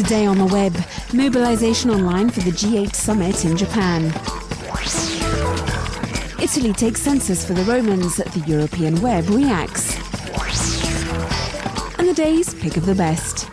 Today on the web, mobilisation online for the G8 summit in Japan. Italy takes census for the Romans, the European web reacts. And the day's pick of the best.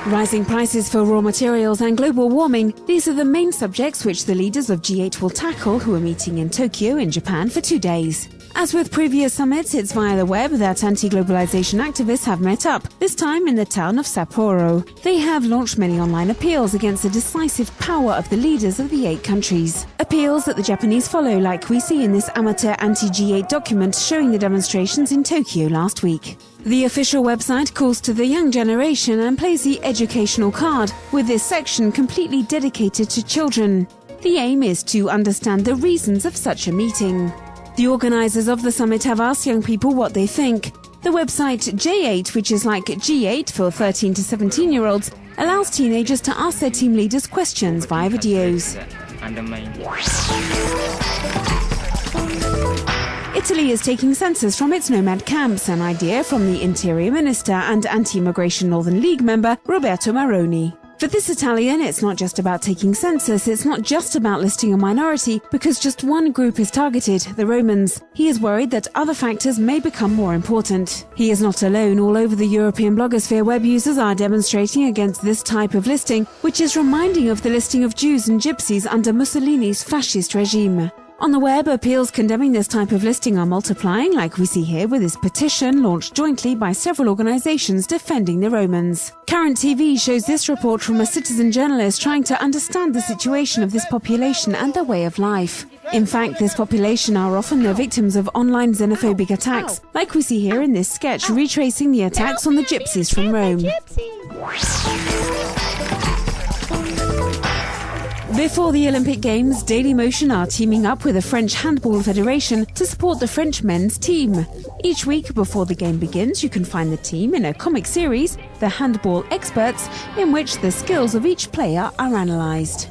Rising prices for raw materials and global warming, these are the main subjects which the leaders of G8 will tackle, who are meeting in Tokyo in Japan for 2 days. As with previous summits, it's via the web that anti-globalization activists have met up, this time in the town of Sapporo. They have launched many online appeals against the decisive power of the leaders of the 8 countries. Appeals that the Japanese follow, like we see in this amateur anti-G8 document showing the demonstrations in Tokyo last week. The official website calls to the young generation and plays the educational card, with this section completely dedicated to children. The aim is to understand the reasons of such a meeting. The organisers of the summit have asked young people what they think. The website J8, which is like G8 for 13 to 17-year-olds, allows teenagers to ask their team leaders questions via videos. Italy is taking census from its nomad camps, an idea from the Interior Minister and Anti-Immigration Northern League member Roberto Maroni. For this Italian, it's not just about taking census, it's not just about listing a minority, because just one group is targeted, the Romans. He is worried that other factors may become more important. He is not alone. All over the European blogosphere, web users are demonstrating against this type of listing, which is reminding of the listing of Jews and Gypsies under Mussolini's fascist regime. On the web, appeals condemning this type of listing are multiplying, like we see here with this petition launched jointly by several organisations defending the Romans. Current TV shows this report from a citizen journalist trying to understand the situation of this population and their way of life. In fact, this population are often the victims of online xenophobic attacks, like we see here in this sketch retracing the attacks on the Gypsies from Rome. Before the Olympic Games, Dailymotion are teaming up with the French Handball Federation to support the French men's team. Each week before the game begins, you can find the team in a comic series, The Handball Experts, in which the skills of each player are analysed.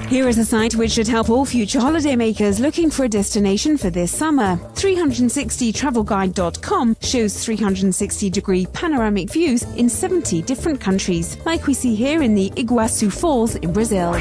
Here is a site which should help all future holidaymakers looking for a destination for this summer. 360travelguide.com shows 360-degree panoramic views in 70 different countries, like we see here in the Iguazu Falls in Brazil.